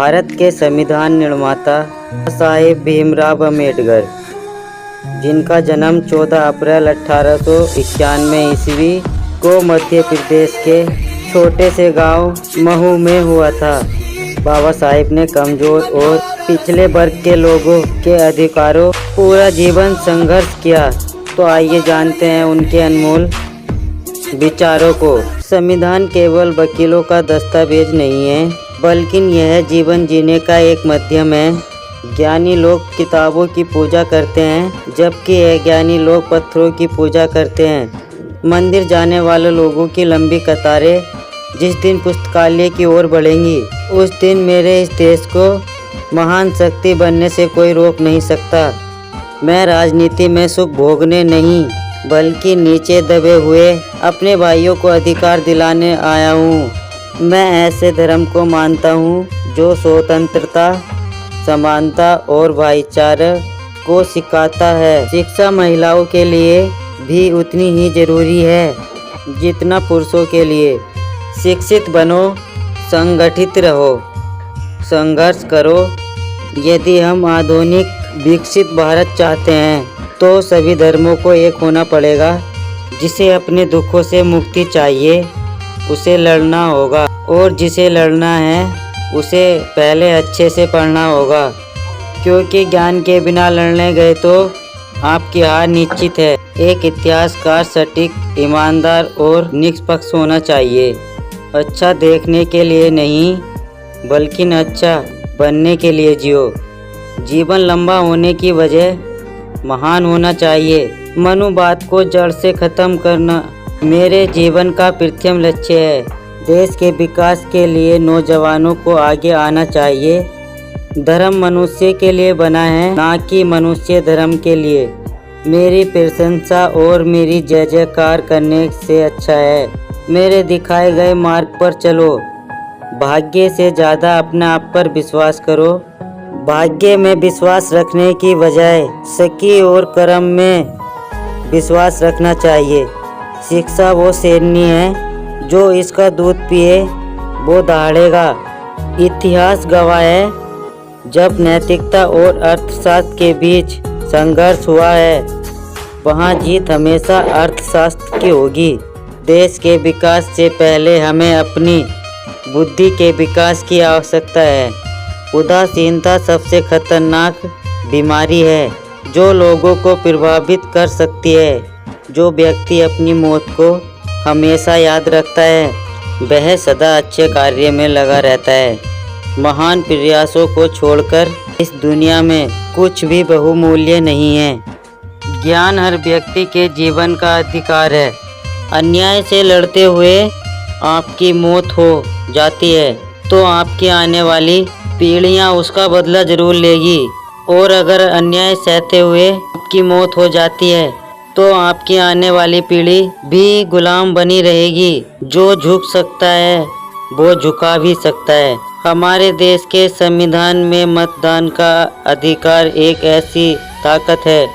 भारत के संविधान निर्माता साहिब भीमराव अम्बेडकर, जिनका जन्म 14 अप्रैल 1891 ईस्वी को मध्य प्रदेश के छोटे से गांव महू में हुआ था। बाबा साहिब ने कमजोर और पिछले वर्ग के लोगों के अधिकारों पूरा जीवन संघर्ष किया। तो आइए जानते हैं उनके अनमोल विचारों को। संविधान केवल वकीलों का दस्तावेज नहीं है, बल्कि यह जीवन जीने का एक माध्यम है। ज्ञानी लोग किताबों की पूजा करते हैं, जबकि अज्ञानी लोग पत्थरों की पूजा करते हैं। मंदिर जाने वाले लोगों की लंबी कतारें जिस दिन पुस्तकालय की ओर बढ़ेंगी, उस दिन मेरे इस देश को महान शक्ति बनने से कोई रोक नहीं सकता। मैं राजनीति में सुख भोगने नहीं, बल्कि नीचे दबे हुए अपने भाइयों को अधिकार दिलाने आया हूँ। मैं ऐसे धर्म को मानता हूँ जो स्वतंत्रता, समानता और भाईचारा को सिखाता है। शिक्षा महिलाओं के लिए भी उतनी ही जरूरी है जितना पुरुषों के लिए। शिक्षित बनो, संगठित रहो, संघर्ष करो। यदि हम आधुनिक विकसित भारत चाहते हैं तो सभी धर्मों को एक होना पड़ेगा। जिसे अपने दुखों से मुक्ति चाहिए उसे लड़ना होगा, और जिसे लड़ना है उसे पहले अच्छे से पढ़ना होगा, क्योंकि ज्ञान के बिना लड़ने गए तो आपकी हार निश्चित है। एक इतिहासकार सटीक, ईमानदार और निष्पक्ष होना चाहिए। अच्छा देखने के लिए नहीं, बल्कि अच्छा बनने के लिए जियो। जीवन लंबा होने की वजह महान होना चाहिए। मनुवाद को जड़ से खत्म करना मेरे जीवन का प्रथम लक्ष्य है। देश के विकास के लिए नौजवानों को आगे आना चाहिए। धर्म मनुष्य के लिए बना है, ना कि मनुष्य धर्म के लिए। मेरी प्रशंसा और मेरी जय जयकार करने से अच्छा है मेरे दिखाए गए मार्ग पर चलो। भाग्य से ज़्यादा अपने आप पर विश्वास करो। भाग्य में विश्वास रखने की बजाय शक्ति और कर्म में विश्वास रखना चाहिए। शिक्षा वो शेरनी है, जो इसका दूध पिए वो दहाड़ेगा। इतिहास गवाह है, जब नैतिकता और अर्थशास्त्र के बीच संघर्ष हुआ है, वहाँ जीत हमेशा अर्थशास्त्र की होगी। देश के विकास से पहले हमें अपनी बुद्धि के विकास की आवश्यकता है। उदासीनता सबसे खतरनाक बीमारी है जो लोगों को प्रभावित कर सकती है। जो व्यक्ति अपनी मौत को हमेशा याद रखता है, वह सदा अच्छे कार्य में लगा रहता है। महान प्रयासों को छोड़कर इस दुनिया में कुछ भी बहुमूल्य नहीं है। ज्ञान हर व्यक्ति के जीवन का अधिकार है। अन्याय से लड़ते हुए आपकी मौत हो जाती है तो आपकी आने वाली पीढ़ियां उसका बदला जरूर लेगी, और अगर अन्याय सहते हुए आपकी मौत हो जाती है तो आपकी आने वाली पीढ़ी भी गुलाम बनी रहेगी। जो झुक सकता है वो झुका भी सकता है। हमारे देश के संविधान में मतदान का अधिकार एक ऐसी ताकत है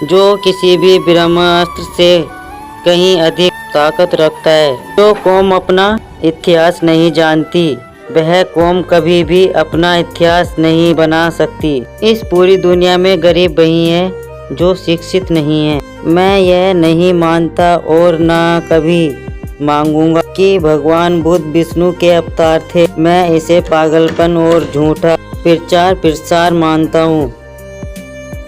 जो किसी भी ब्रह्मास्त्र से कहीं अधिक ताकत रखता है। जो कौम अपना इतिहास नहीं जानती, वह कौम कभी भी अपना इतिहास नहीं बना सकती। इस पूरी दुनिया में गरीब वही है जो शिक्षित नहीं है। मैं यह नहीं मानता और ना कभी मांगूंगा कि भगवान बुद्ध विष्णु के अवतार थे। मैं इसे पागलपन और झूठा प्रचार प्रसार मानता हूँ।